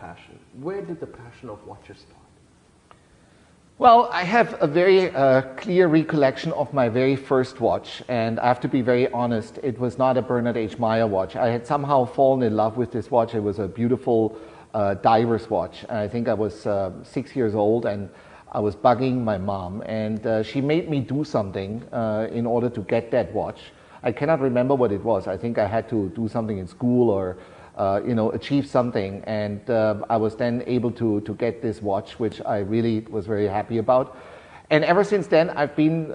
passion. Where did the passion of watches start? Well, I have a very clear recollection of my very first watch, and I have to be very honest, it was not a Bernard Mayer watch. I had somehow fallen in love with this watch. It was a beautiful diver's watch. I think I was 6 years old, and I was bugging my mom, and she made me do something in order to get that watch. I cannot remember what it was. I think I had to do something in school or achieve something, and I was then able to get this watch, which I really was very happy about. And ever since then, I've been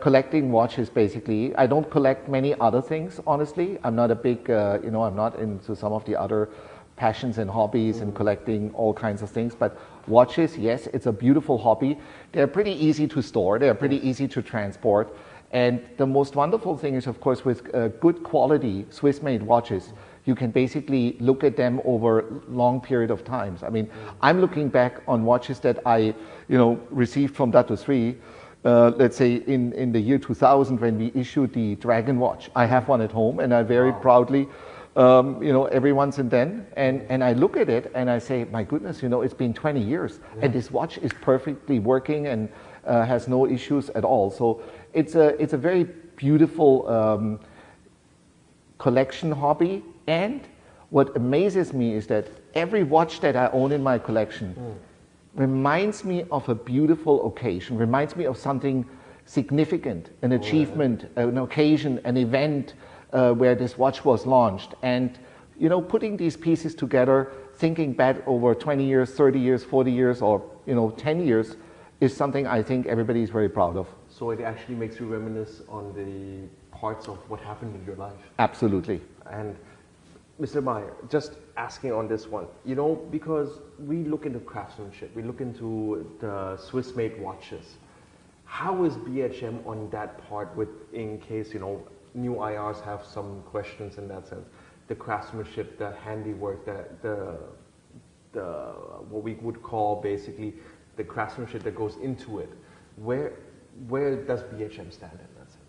collecting watches, basically. I don't collect many other things, honestly. I'm not a big, I'm not into some of the other passions and hobbies and collecting all kinds of things, but watches, yes, it's a beautiful hobby. They're pretty easy to store, they're pretty easy to transport, and the most wonderful thing is, of course, with good quality Swiss-made watches, you can basically look at them over a long period of times. I mean, I'm looking back on watches that I, received from Dato 3, let's say in the year 2000 when we issued the Dragon watch. I have one at home, and I very proudly, every once and then, and I look at it and I say, my goodness, it's been 20 years, and this watch is perfectly working and has no issues at all. So it's a very beautiful collection hobby. And what amazes me is that every watch that I own in my collection reminds me of a beautiful occasion, reminds me of something significant, an achievement, an occasion, an event where this watch was launched. And, putting these pieces together, thinking back over 20 years, 30 years, 40 years, or, 10 years, is something I think everybody is very proud of. So it actually makes you reminisce on the parts of what happened in your life. Absolutely. And Mr. Mayer, just asking on this one, because we look into craftsmanship, we look into the Swiss-made watches. How is BHM on that part in case, new IRs have some questions in that sense? The craftsmanship, the handiwork, the what we would call basically the craftsmanship that goes into it. Where does BHM stand in that sense?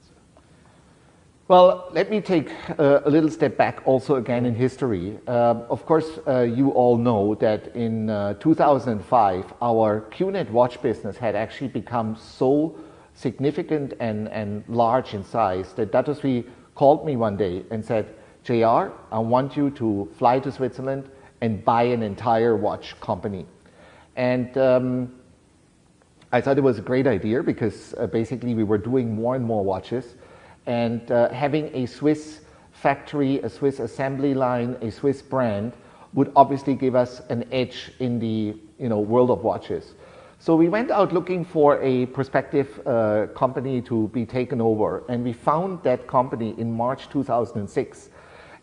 Well, let me take a little step back also again in history. Of course, you all know that in 2005, our QNET watch business had actually become so significant and large in size that Dato 3 called me one day and said, JR, I want you to fly to Switzerland and buy an entire watch company. And I thought it was a great idea because basically we were doing more and more watches. And having a Swiss factory, a Swiss assembly line, a Swiss brand would obviously give us an edge in the world of watches. So we went out looking for a prospective company to be taken over, and we found that company in March 2006.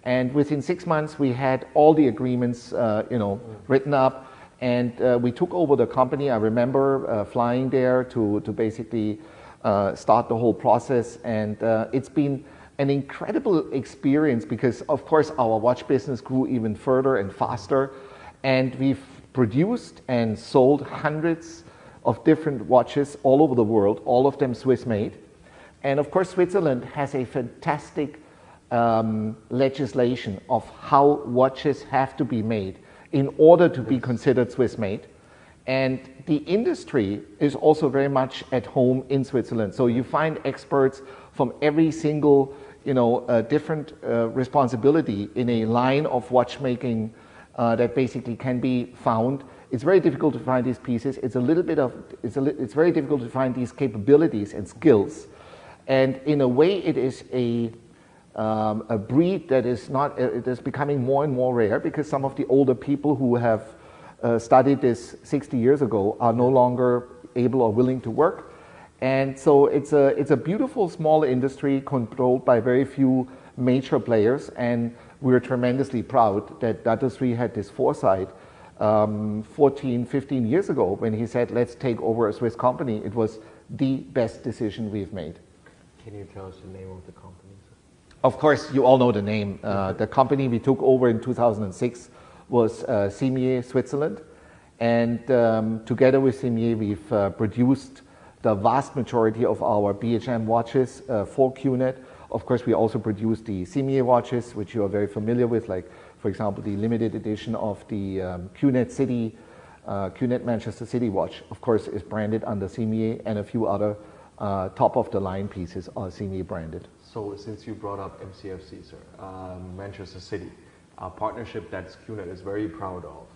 And within 6 months, we had all the agreements, written up, and we took over the company. I remember flying there to basically start the whole process, and it's been an incredible experience because, of course, our watch business grew even further and faster, and we've produced and sold hundreds of different watches all over the world, all of them Swiss-made. And of course, Switzerland has a fantastic legislation of how watches have to be made in order to be considered Swiss-made. And the industry is also very much at home in Switzerland. So you find experts from every single, different responsibility in a line of watchmaking that basically can be found. It's very difficult to find these pieces. It's very difficult to find these capabilities and skills. And in a way, it is a breed that is becoming more and more rare because some of the older people who have studied this 60 years ago are no longer able or willing to work. And so it's a beautiful small industry controlled by very few major players, and we're tremendously proud that Dato 3 had this foresight 14, 15 years ago when he said, let's take over a Swiss company. It was the best decision we've made. Can you tell us the name of the company? Of course, you all know the name. The company we took over in 2006 was Cimier Switzerland, and together with Cimier we've produced the vast majority of our BHM watches for QNET. Of course, we also produce the Cimier watches, which you are very familiar with, like for example, the limited edition of the QNet Manchester City watch, of course, is branded under Simier, and a few other top-of-the-line pieces are Simier branded. So since you brought up MCFC, sir, Manchester City, a partnership that QNet is very proud of,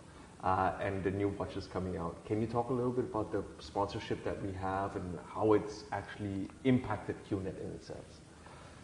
and the new watches coming out. Can you talk a little bit about the sponsorship that we have and how it's actually impacted QNet in itself?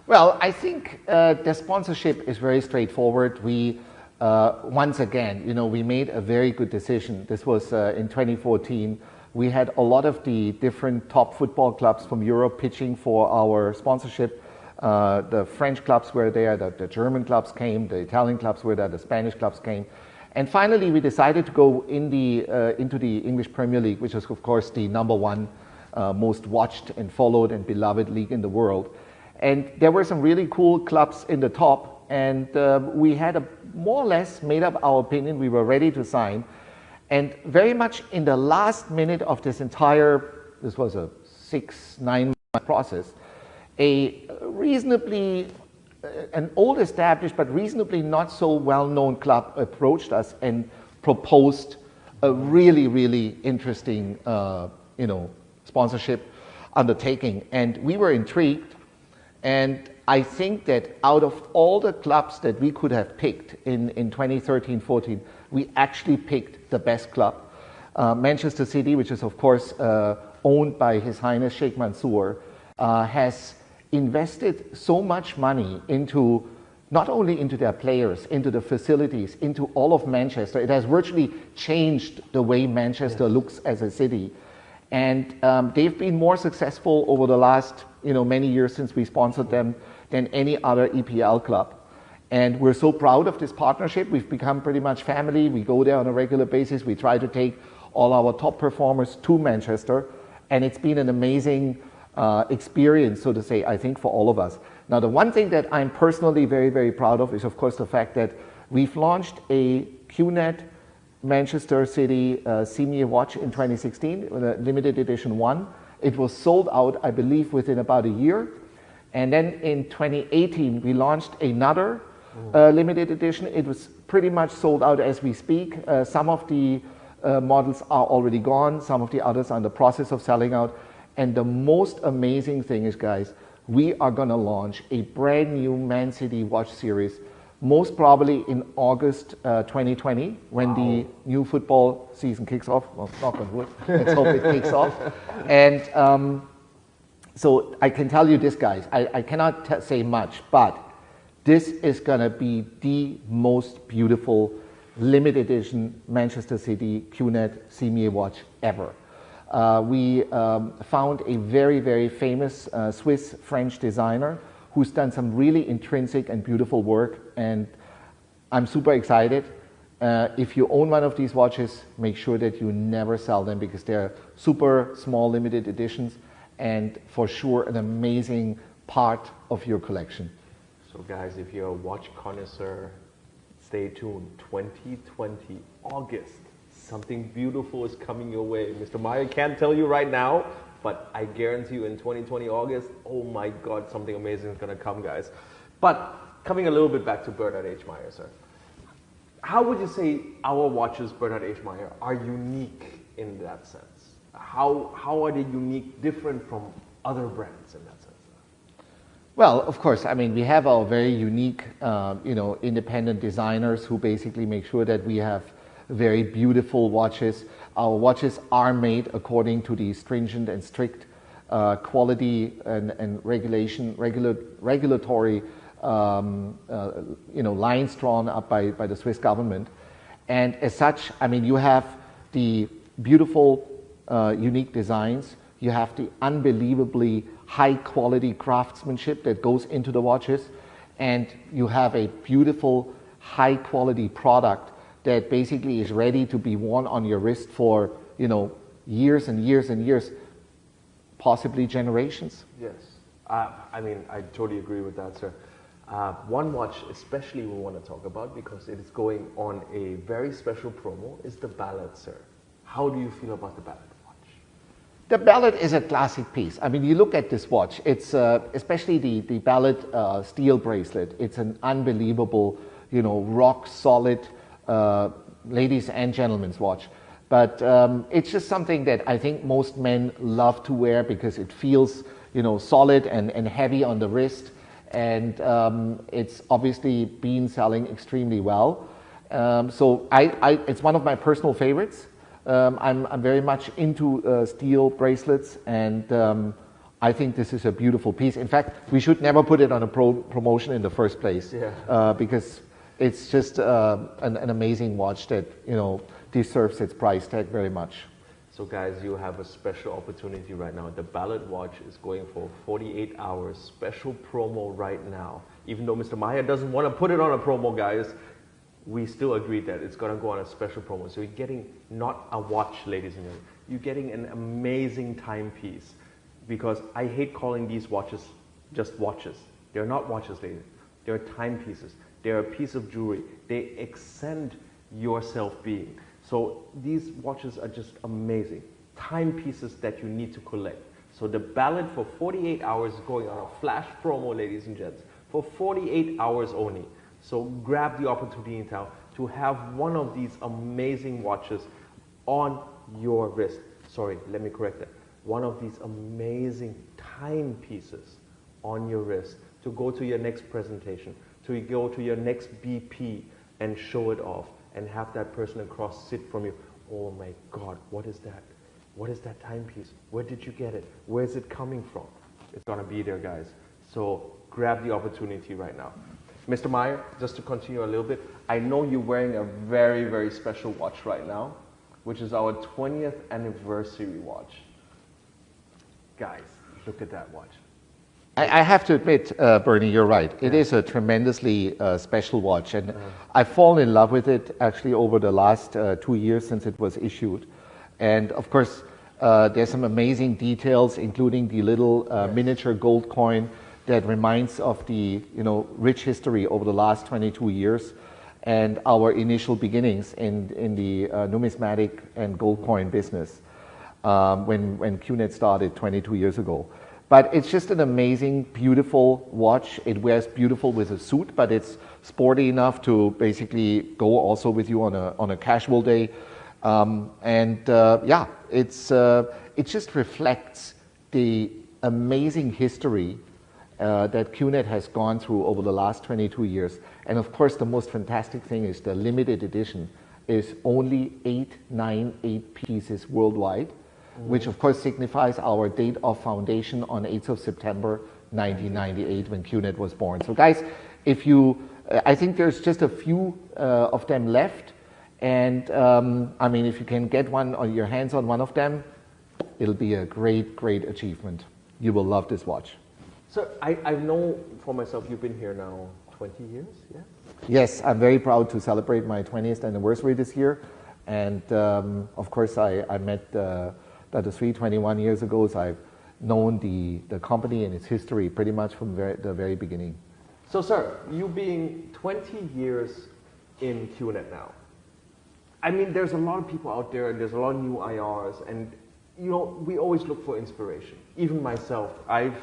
Well, I think the sponsorship is very straightforward. We, once again, we made a very good decision. This was in 2014. We had a lot of the different top football clubs from Europe pitching for our sponsorship. The French clubs were there, the German clubs came, the Italian clubs were there, the Spanish clubs came. And finally, we decided to go into the English Premier League, which is, of course, the #1 most watched and followed and beloved league in the world. And there were some really cool clubs in the top, and we had more or less made up our opinion. We were ready to sign. And very much in the last minute of this was a 6-9 month process, an old established but reasonably not so well-known club approached us and proposed a really, really interesting, sponsorship undertaking. And we were intrigued. And I think that out of all the clubs that we could have picked in 2013-14, we actually picked the best club. Manchester City, which is of course owned by His Highness Sheikh Mansour, has invested so much money into, not only into their players, into the facilities, into all of Manchester. It has virtually changed the way Manchester looks as a city. And they've been more successful over the last many years since we sponsored them than any other EPL club. And we're so proud of this partnership. We've become pretty much family. We go there on a regular basis. We try to take all our top performers to Manchester. And it's been an amazing experience, so to say, I think, for all of us. Now, the one thing that I'm personally very, very proud of is, of course, the fact that we've launched a QNet Manchester City Simier watch in 2016, the limited edition 1. It was sold out, I believe, within about a year. And then in 2018, we launched another limited edition. It was pretty much sold out as we speak. Some of the models are already gone. Some of the others are in the process of selling out. And the most amazing thing is, guys, we are going to launch a brand new Man City watch series, most probably in August 2020, when the new football season kicks off. Well, knock on wood, let's hope it kicks off. And so I can tell you this, guys, I cannot say much, but this is going to be the most beautiful limited edition Manchester City QNet Simier watch ever. We found a very, very famous Swiss-French designer who's done some really intrinsic and beautiful work, and I'm super excited. If you own one of these watches, make sure that you never sell them, because they're super small limited editions and for sure an amazing part of your collection. So guys, if you're a watch connoisseur, stay tuned. 2020, August. Something beautiful is coming your way. Mr. Mayer can't tell you right now, but I guarantee you in 2020 August, oh my God, something amazing is going to come, guys. But coming a little bit back to Bernard H. Mayer, sir. How would you say our watches, Bernard H. Mayer, are unique in that sense? How are they unique, different from other brands in that sense? Well, of course, I mean, we have our very unique, independent designers who basically make sure that we have very beautiful watches. Our watches are made according to the stringent and strict quality and regulatory lines drawn up by the Swiss government. And as such, I mean, you have the beautiful, unique designs. You have the unbelievably high quality craftsmanship that goes into the watches, and you have a beautiful, high quality product that basically is ready to be worn on your wrist for, years and years and years, possibly generations. Yes. I mean, I totally agree with that, sir. One watch especially we want to talk about, because it is going on a very special promo, is the Ballad, sir. How do you feel about the Ballad watch? The Ballad is a classic piece. I mean, you look at this watch, it's especially the Ballad steel bracelet. It's an unbelievable, rock solid ladies and gentlemen's watch. But it's just something that I think most men love to wear because it feels, solid and heavy on the wrist. And it's obviously been selling extremely well. So it's one of my personal favorites. I'm very much into steel bracelets, and I think this is a beautiful piece. In fact, we should never put it on a promotion in the first place, because it's just an amazing watch that deserves its price tag very much. So guys, you have a special opportunity right now. The Ballad watch is going for 48 hours special promo right now. Even though Mr. Mayer doesn't want to put it on a promo, guys, we still agreed that it's going to go on a special promo. So you're getting not a watch, ladies and gentlemen. You're getting an amazing timepiece, because I hate calling these watches just watches. They're not watches, ladies. They're timepieces. They're a piece of jewelry. They accent your self-being. So these watches are just amazing. Timepieces that you need to collect. So the Ballad for 48 hours is going on a flash promo, ladies and gents, for 48 hours only. So grab the opportunity now to have one of these amazing watches on your wrist. Sorry, let me correct that. One of these amazing timepieces on your wrist to go to your next presentation, to go to your next BP and show it off, and have that person across sit from you. Oh my God, what is that? What is that timepiece? Where did you get it? Where is it coming from? It's gonna be there, guys. So grab the opportunity right now. Mr. Mayer, just to continue a little bit, I know you're wearing a very, very special watch right now, which is our 20th anniversary watch. Guys, look at that watch. I have to admit, Bernie, you're right. It is a tremendously special watch, and I've fallen in love with it actually over the last 2 years since it was issued. And of course, there's some amazing details, including the little miniature gold coin that reminds of the rich history over the last 22 years and our initial beginnings in the numismatic and gold coin business when QNet started 22 years ago. But it's just an amazing, beautiful watch. It wears beautiful with a suit, but it's sporty enough to basically go also with you on a casual day. It just reflects the amazing history that QNet has gone through over the last 22 years. And of course, the most fantastic thing is the limited edition is only 898 pieces worldwide, which of course signifies our date of foundation on 8th of September 1998 when QNet was born. So guys, I think there's just a few of them left, and if you can get one or your hands on one of them, it'll be a great, great achievement. You will love this watch. So I know for myself, you've been here now 20 years, yeah? Yes, I'm very proud to celebrate my 20th anniversary this year, and of course I met Dr. Sri 21 years ago, so I've known the company and its history pretty much from the very beginning. So sir, you being 20 years in QNet now, I mean, there's a lot of people out there, and there's a lot of new IRs, and we always look for inspiration. Even myself, I'm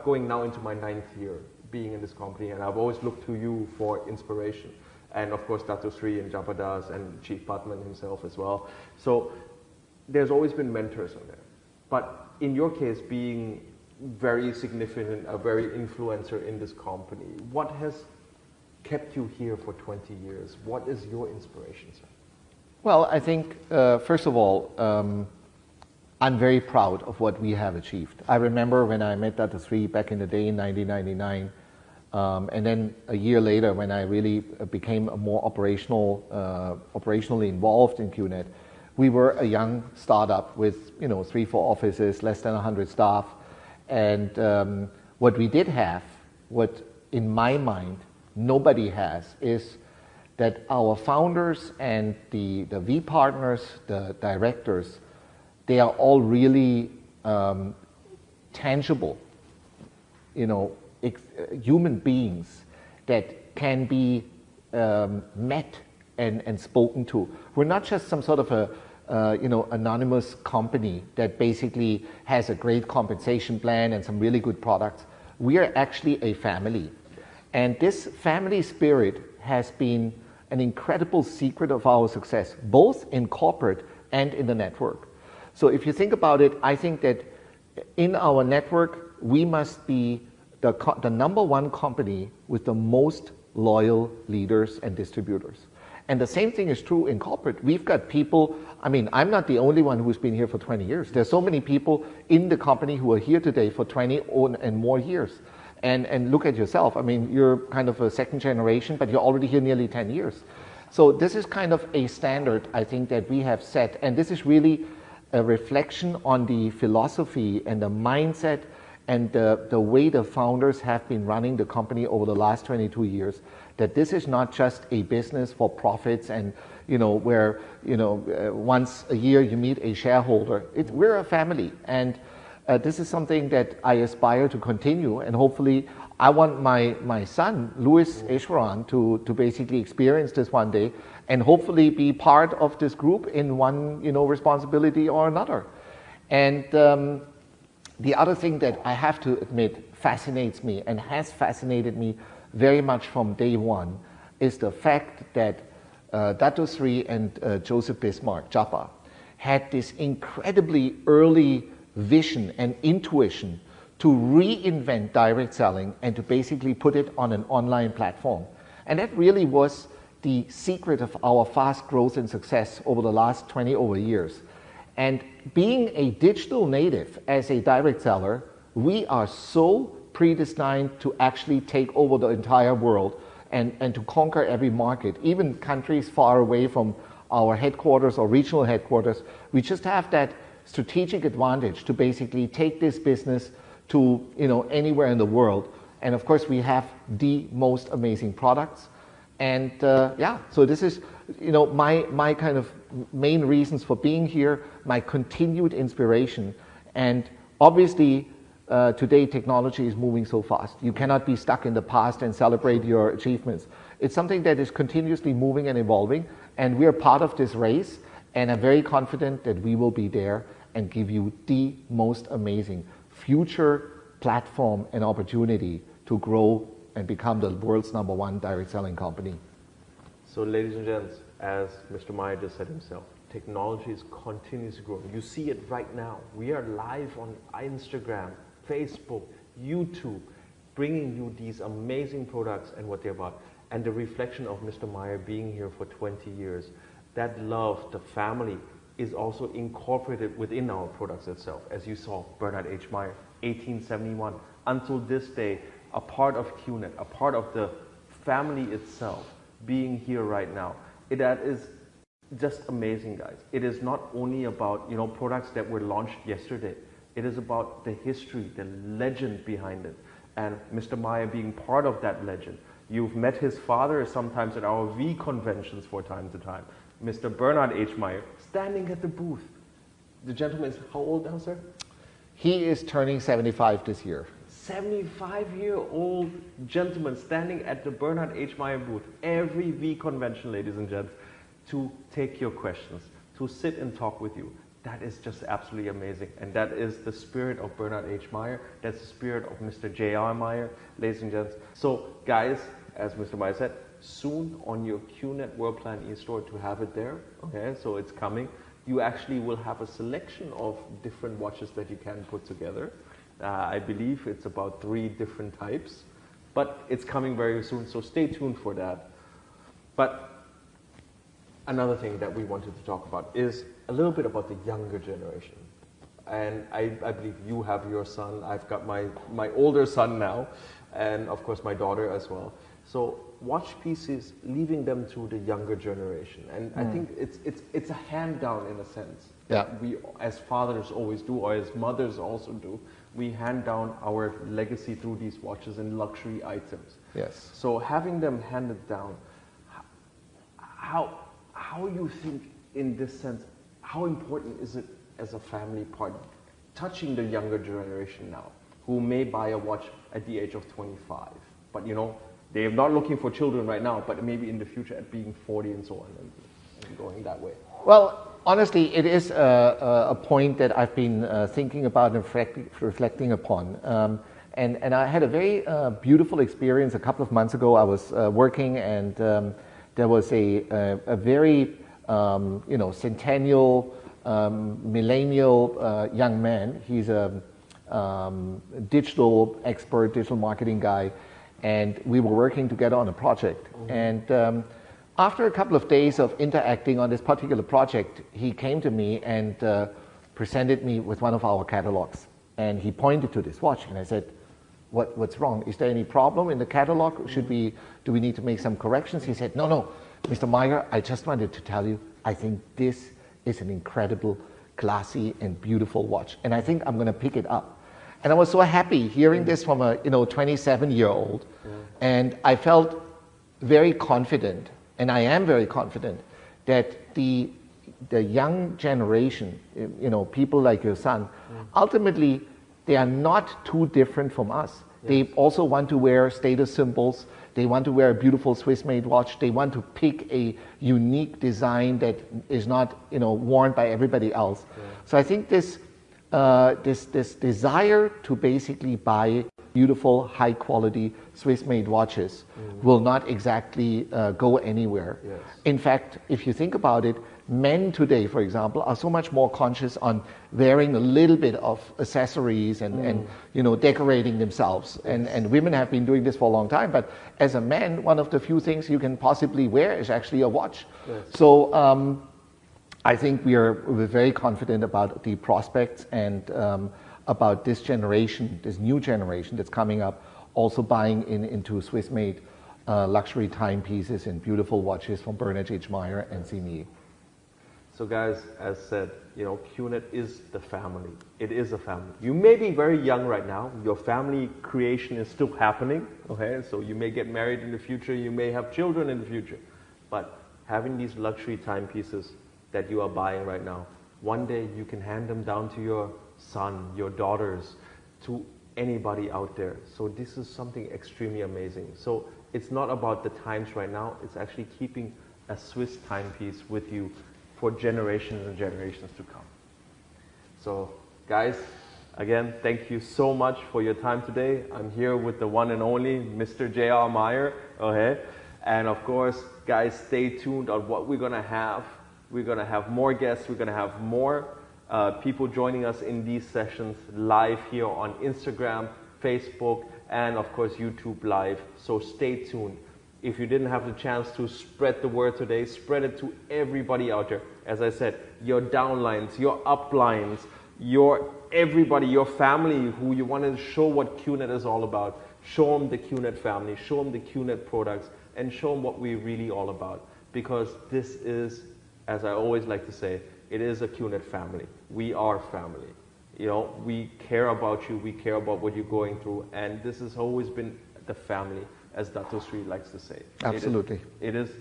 going now into my 9th year being in this company, and I've always looked to you for inspiration. And of course, Dr. Sri and Japadas and Chief Patman himself as well. So there's always been mentors on there. But in your case, being very significant, a very influencer in this company, what has kept you here for 20 years? What is your inspiration, sir? Well, I think, first of all, I'm very proud of what we have achieved. I remember when I met Dr. Sri back in the day in 1999, and then a year later when I really became a more operationally involved in QNet, we were a young startup with 3-4 offices, less than 100 staff, and what we did have, what in my mind nobody has, is that our founders and the V partners, the directors, they are all really tangible, human beings that can be met and spoken to. We're not just some sort of a anonymous company that basically has a great compensation plan and some really good products. We are actually a family. And this family spirit has been an incredible secret of our success, both in corporate and in the network. So if you think about it, I think that in our network, we must be the number one company with the most loyal leaders and distributors. And the same thing is true in corporate. We've got people, I mean, I'm not the only one who's been here for 20 years. There's so many people in the company who are here today for 20 and more years. And look at yourself. I mean, you're kind of a second generation, but you're already here nearly 10 years. So this is kind of a standard, I think, that we have set. And this is really a reflection on the philosophy and the mindset and the way the founders have been running the company over the last 22 years, that this is not just a business for profits and, where, once a year you meet a shareholder. We're a family, and this is something that I aspire to continue, and hopefully I want my son, Louis Eschwaran, to basically experience this one day and hopefully be part of this group in one, responsibility or another. And the other thing that I have to admit fascinates me and has fascinated me very much from day one is the fact that Dato Sri and Joseph Bismarck, Japa, had this incredibly early vision and intuition to reinvent direct selling and to basically put it on an online platform. And that really was the secret of our fast growth and success over the last 20 over years. And being a digital native as a direct seller, we are so predestined to actually take over the entire world and to conquer every market, even countries far away from our headquarters or regional headquarters. We just have that strategic advantage to basically take this business to anywhere in the world. And of course, we have the most amazing products. And so this is my kind of main reasons for being here, my continued inspiration. And obviously, today technology is moving so fast. You cannot be stuck in the past and celebrate your achievements. It's something that is continuously moving and evolving, and we are part of this race. And I'm very confident that we will be there and give you the most amazing future platform and opportunity to grow and become the world's number one direct selling company. So ladies and gents, as Mr. Mayer just said himself, technology is continuously growing. You see it right now. We are live on Instagram, Facebook, YouTube, bringing you these amazing products and what they're about. And the reflection of Mr. Mayer being here for 20 years, that love, the family, is also incorporated within our products itself. As you saw, Bernard H. Mayer, 1871, until this day, a part of QNet, a part of the family itself, being here right now. That is just amazing, guys. It is not only about products that were launched yesterday. It is about the history, the legend behind it, and Mr. Mayer being part of that legend. You've met his father sometimes at our V conventions from time to time. Mr. Bernard H. Mayer, standing at the booth. The gentleman is how old now, sir? He is turning 75 this year. 75-year-old gentleman standing at the Bernard H. Mayer booth every V convention, ladies and gents, to take your questions, to sit and talk with you. That is just absolutely amazing. And that is the spirit of Bernard H. Mayer. That's the spirit of Mr.JR Mayer, ladies and gents. So guys, as Mr. Mayer said, soon on your QNet World Plan e-store to have it there. Okay, so it's coming. You actually will have a selection of different watches that you can put together. I believe it's about 3 different types, but it's coming very soon, so stay tuned for that. But another thing that we wanted to talk about is a little bit about the younger generation. And I believe you have your son, I've got my older son now, and of course my daughter as well. So watch pieces, leaving them to the younger generation. And I think it's a hand down in a sense. Yeah. We as fathers always do, or as mothers also do. We hand down our legacy through these watches and luxury items. Yes. So having them handed down, how you think in this sense, how important is it as a family part, touching the younger generation now, who may buy a watch at the age of 25, but they're not looking for children right now, but maybe in the future at being 40 and so on, and going that way. Well, honestly, it is a point that I've been thinking about and reflecting upon. And I had a very beautiful experience a couple of months ago. I was working, and there was a very centennial, millennial young man. He's a digital expert, digital marketing guy, and we were working together on a project. And after a couple of days of interacting on this particular project, he came to me and presented me with one of our catalogs. And he pointed to this watch, and I said, what's wrong? Is there any problem in the catalog? Do we need to make some corrections? He said, no, Mr. Mayer, I just wanted to tell you, I think this is an incredible, classy, and beautiful watch, and I think I'm going to pick it up. And I was so happy hearing this from a 27-year-old, and I felt very confident, and I am very confident, that the young generation, people like your son, ultimately they are not too different from us. They also want to wear status symbols. They want to wear a beautiful Swiss-made watch. They want to pick a unique design that is not, worn by everybody else. So I think this desire to basically buy beautiful, high-quality Swiss-made watches will not exactly go anywhere. Yes. In fact, if you think about it, men today, for example, are so much more conscious on wearing a little bit of accessories and decorating themselves. Yes. And women have been doing this for a long time. But as a man, one of the few things you can possibly wear is actually a watch. Yes. So I think we're very confident about the prospects and about this generation, this new generation that's coming up, also buying into Swiss-made luxury timepieces and beautiful watches from Bernard H. Mayer and Signy. So guys, as said, QNet is the family. It is a family. You may be very young right now. Your family creation is still happening. Okay, so you may get married in the future. You may have children in the future. But having these luxury timepieces that you are buying right now, one day you can hand them down to your son, your daughters, to anybody out there. So this is something extremely amazing. So it's not about the times right now. It's actually keeping a Swiss timepiece with you for generations and generations to come. So guys, again, thank you so much for your time today. I'm here with the one and only Mr.JR Mayer. Okay? And of course, guys, stay tuned on what we're gonna have. We're gonna have more guests. We're gonna have more people joining us in these sessions live here on Instagram, Facebook, and of course YouTube Live. So stay tuned. If you didn't have the chance to spread the word today, spread it to everybody out there. As I said, your downlines, your uplines, everybody, your family who you want to show what QNet is all about. Show them the QNet family, show them the QNet products, and show them what we're really all about. Because this is, as I always like to say, it is a QNet family. We are family. We care about you, we care about what you're going through, and this has always been the family, as Dato Sri likes to say. Absolutely. It is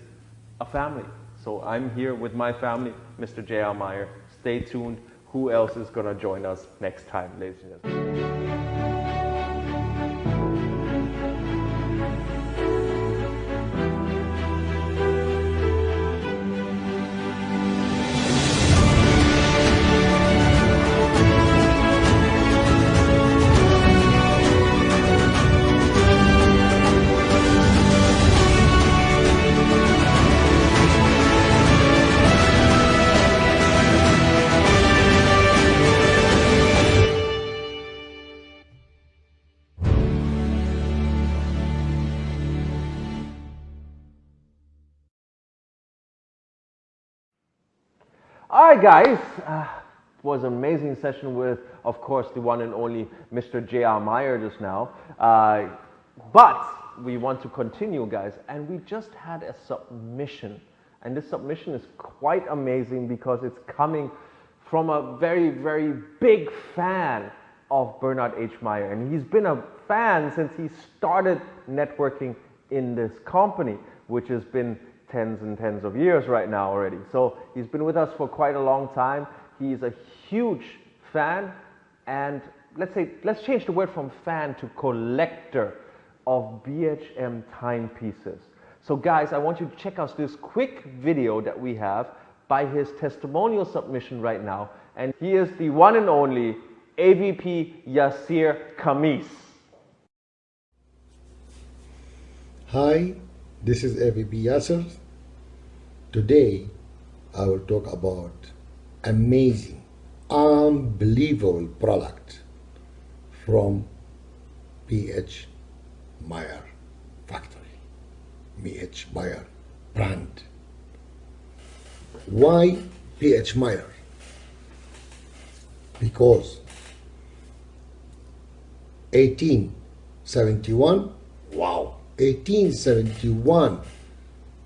a family. So I'm here with my family, Mr.JR Mayer. Stay tuned. Who else is going to join us next time, ladies and gentlemen? All right, guys. It was an amazing session with, of course, the one and only Mr.JR Mayer just now. But we want to continue, guys. And we just had a submission. And this submission is quite amazing because it's coming from a very, very big fan of Bernard H. Mayer. And he's been a fan since he started networking in this company, which has been tens and tens of years right now already. So he's been with us for quite a long time. He's a huge fan, and let's change the word from fan to collector of BHM timepieces. So guys, I want you to check out this quick video that we have by his testimonial submission right now. And he is the one and only AVP Yasir Khamis. Hi, this is AVP Yasser. Today I will talk about amazing, unbelievable product from PH Mayer factory, PH Mayer brand. Why PH Mayer? Because 1871, wow, 1871,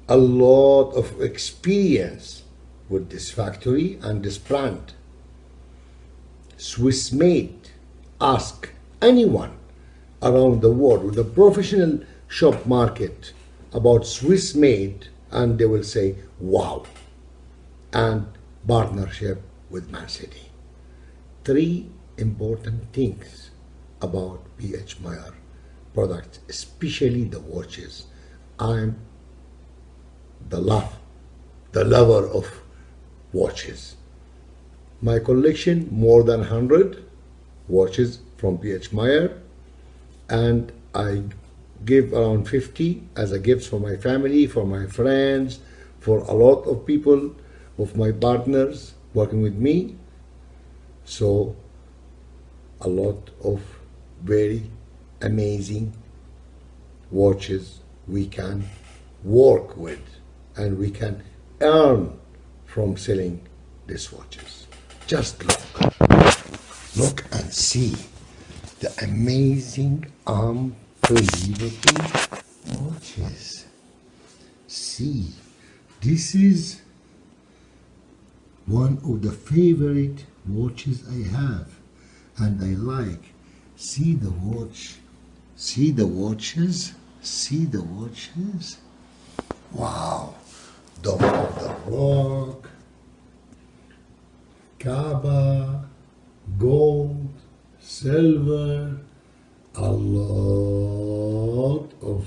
a lot of experience with this factory and this brand. Swiss made. Ask anyone around the world with a professional shop market about Swiss made, and they will say, wow. And partnership with Man City. Three important things about PH Mayer products, especially the watches. I'm the love, the lover of watches. My collection, more than 100 watches from PH Mayer, and I give around 50 as a gift for my family, for my friends, for a lot of people, of my partners working with me. So a lot of very amazing watches we can work with, and we can earn from selling these watches. Just look and see the amazing, unbelievable watches. See, this is one of the favorite watches I have, and I like. See the watch, see the watches, see the watches. Wow, Dome of the Rock, Kaaba, gold, silver, a lot of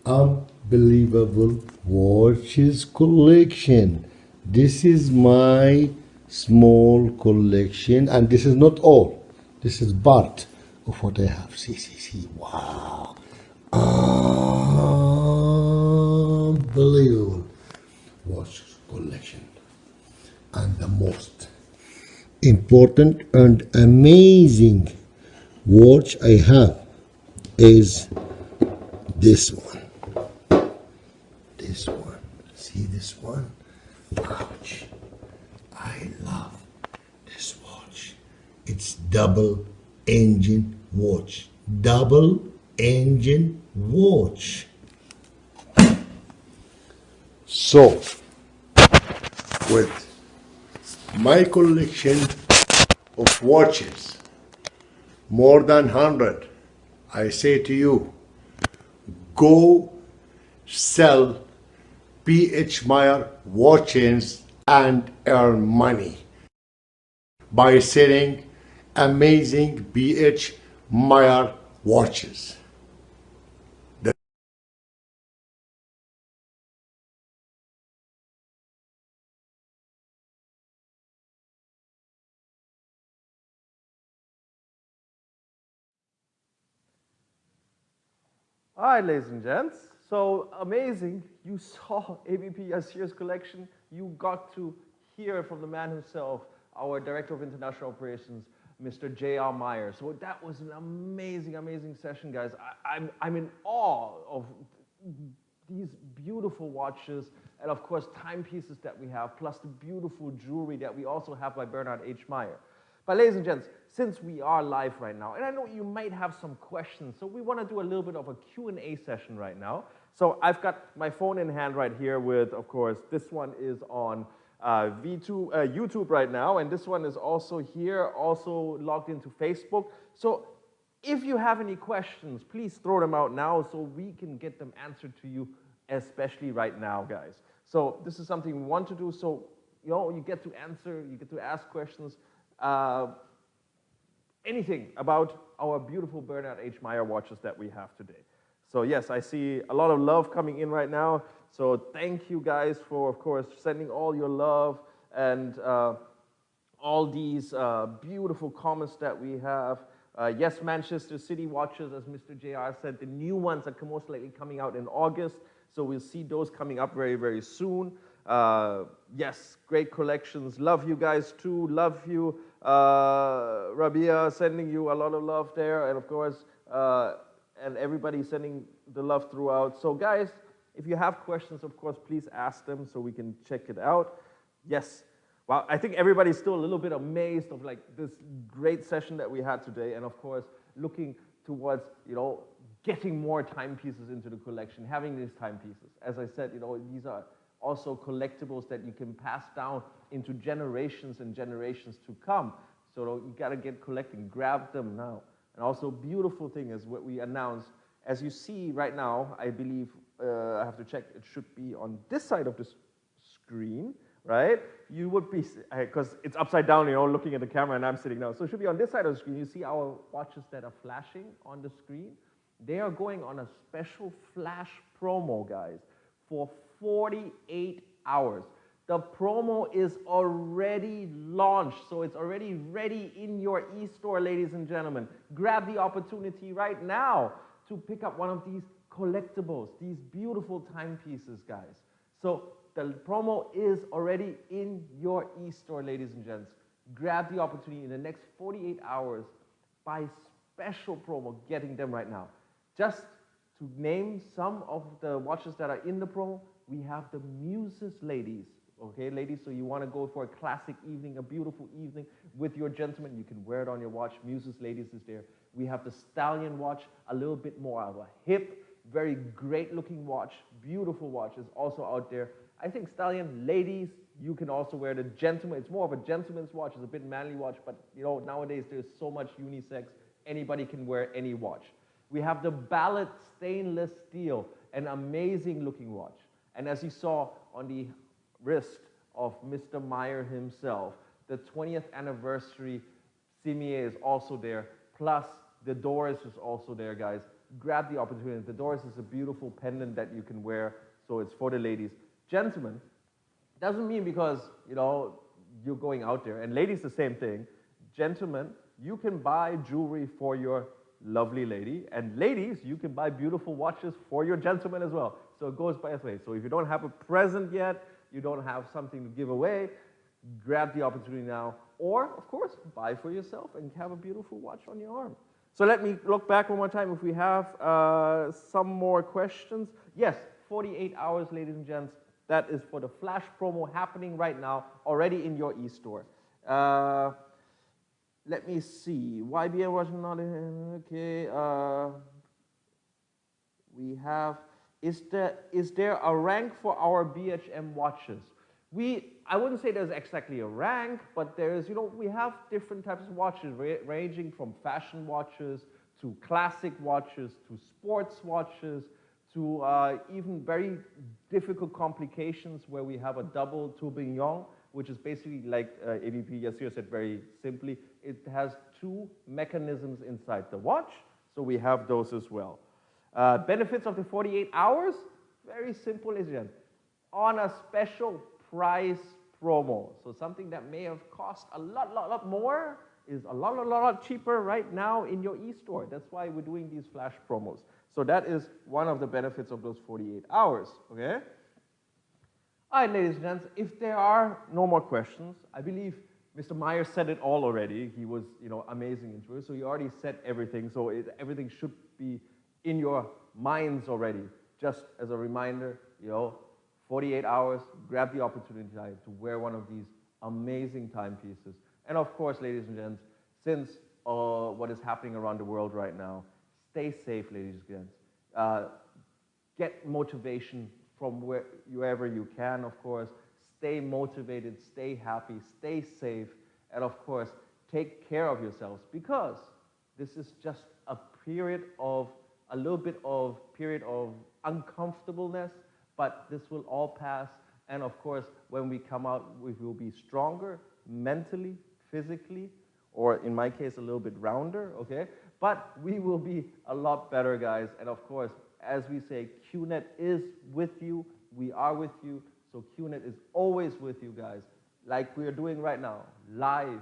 unbelievable watches collection. This is my small collection, and this is not all. This is part of what I have. See, see, see. Wow. Unbelievable watch collection. And the most important and amazing watch I have is this one. This one. See this one? Ouch. I love this watch. It's double engine watch. Double engine watch. So, with my collection of watches, more than 100, I say to you, go sell PH Mayer watches and earn money by selling amazing PH Mayer watches. All right, ladies and gents. So amazing. You saw ABP Yasir's collection. You got to hear from the man himself, our Director of International Operations, Mr. JR Mayer. So that was an amazing, amazing session, guys. I'm in awe of these beautiful watches and, of course, timepieces that we have, plus the beautiful jewelry that we also have by Bernard H. Mayer. But ladies and gents, since we are live right now, and I know you might have some questions, so we want to do a little bit of a Q&A session right now. So I've got my phone in hand right here with, of course, this one is on YouTube right now, and this one is also here, also logged into Facebook. So if you have any questions, please throw them out now so we can get them answered to you, especially right now, guys. So this is something we want to do, so you get to answer, you get to ask questions, anything about our beautiful Bernard H. Mayer watches that we have today. So yes, I see a lot of love coming in right now. So thank you guys for, of course, sending all your love and all these beautiful comments that we have. Yes, Manchester City watches, as Mr. JR said, the new ones are most likely coming out in August, so we'll see those coming up very, very soon. Yes, great collections. Love you guys too. Love you. Rabia, sending you a lot of love there, and of course, and everybody sending the love throughout. So guys, if you have questions, of course, please ask them so we can check it out. Yes. Well, I think everybody's still a little bit amazed of like this great session that we had today, and of course, looking towards, getting more timepieces into the collection, having these timepieces. As I said, these are also collectibles that you can pass down into generations and generations to come. So you gotta get collecting, grab them now. And also, beautiful thing is what we announced. As you see right now, I believe, I have to check, it should be on this side of the screen, right? You would be, because it's upside down, looking at the camera, and I'm sitting down. So it should be on this side of the screen. You see our watches that are flashing on the screen? They are going on a special flash promo, guys, for 48 hours. The promo is already launched, so it's already ready in your e-store, ladies and gentlemen. Grab the opportunity right now to pick up one of these collectibles, these beautiful timepieces, guys. So the promo is already in your e-store, ladies and gents. Grab the opportunity in the next 48 hours by special promo, getting them right now. Just to name some of the watches that are in the promo, we have the Muses, ladies. Okay, ladies, so you want to go for a classic evening, a beautiful evening with your gentleman, you can wear it on your watch. Muses, ladies is there. We have the Stallion watch, a little bit more of a hip, very great looking watch, beautiful watch is also out there. I think Stallion, ladies, you can also wear the gentleman. It's more of a gentleman's watch, it's a bit manly watch, but nowadays there's so much unisex, anybody can wear any watch. We have the Ballad stainless steel, an amazing looking watch. And as you saw on the wrist of Mr. Mayer himself, the 20th anniversary Cimier is also there, plus the Doris is also there, guys. Grab the opportunity. The Doris is a beautiful pendant that you can wear, so it's for the ladies. Gentlemen, doesn't mean because, you're going out there, and ladies the same thing. Gentlemen, you can buy jewelry for your lovely lady, and ladies, you can buy beautiful watches for your gentleman as well. So it goes both ways. So if you don't have a present yet, you don't have something to give away, grab the opportunity now, or of course, buy for yourself and have a beautiful watch on your arm. So let me look back one more time if we have some more questions. Yes, 48 hours, ladies and gents. That is for the flash promo happening right now, already in your e-store. Let me see. YBN was not in. Okay. We have. Is there a rank for our BHM watches? I wouldn't say there's exactly a rank, but there's, we have different types of watches, ranging from fashion watches to classic watches to sports watches to even very difficult complications where we have a double tourbillon, which is basically like AVP Yassir said very simply. It has two mechanisms inside the watch, so we have those as well. Benefits of the 48 hours? Very simple, isn't it? On a special price promo. So something that may have cost a lot more is a lot cheaper right now in your e-store. That's why we're doing these flash promos. So that is one of the benefits of those 48 hours, okay? All right, ladies and gents, if there are no more questions, I believe Mr. Mayer said it all already. He was, amazing into it. So he already said everything. So everything should be in your minds already. Just as a reminder, 48 hours, grab the opportunity to wear one of these amazing timepieces. And of course, ladies and gents, since what is happening around the world right now, stay safe, ladies and gents. Get motivation from wherever you can, of course. Stay motivated, stay happy, stay safe, and of course, take care of yourselves, because this is just a little bit of period of uncomfortableness, but this will all pass. And of course, when we come out, we will be stronger mentally, physically, or in my case, a little bit rounder, okay? But we will be a lot better, guys. And of course, as we say, QNet is with you. We are with you. So QNet is always with you, guys, like we are doing right now, live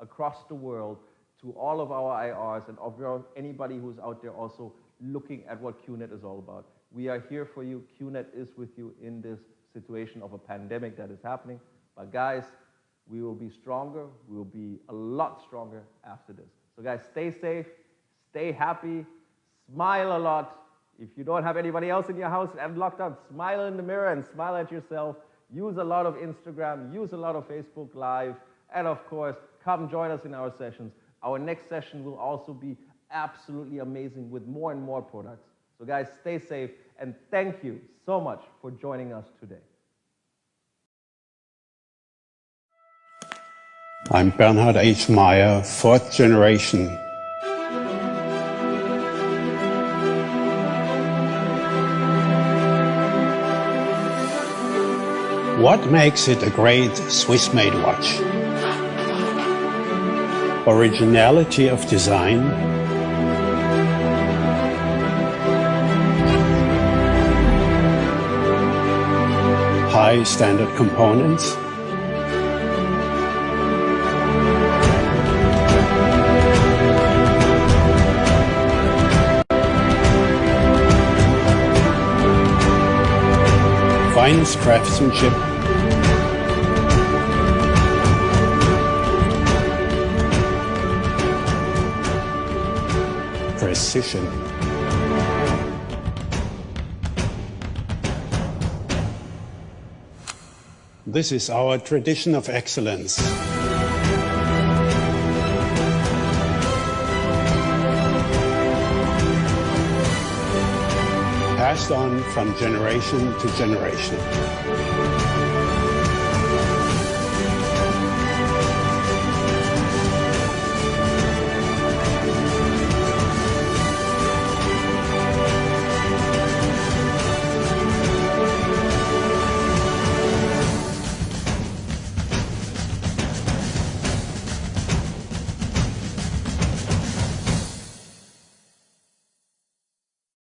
across the world to all of our IRs and of anybody who's out there also looking at what QNet is all about. We are here for you. QNet is with you in this situation of a pandemic that is happening. But guys, we will be stronger. We will be a lot stronger after this. So guys, stay safe, stay happy, smile a lot. If you don't have anybody else in your house and locked up, smile in the mirror and smile at yourself. Use a lot of Instagram, use a lot of Facebook Live, and of course, come join us in our sessions. Our next session will also be absolutely amazing with more and more products. So guys, stay safe, and thank you so much for joining us today. I'm Bernhard H. Mayer, fourth generation. What makes it a great Swiss-made watch? Originality of design, high standard components, finest craftsmanship, precision. This is our tradition of excellence. Passed on from generation to generation.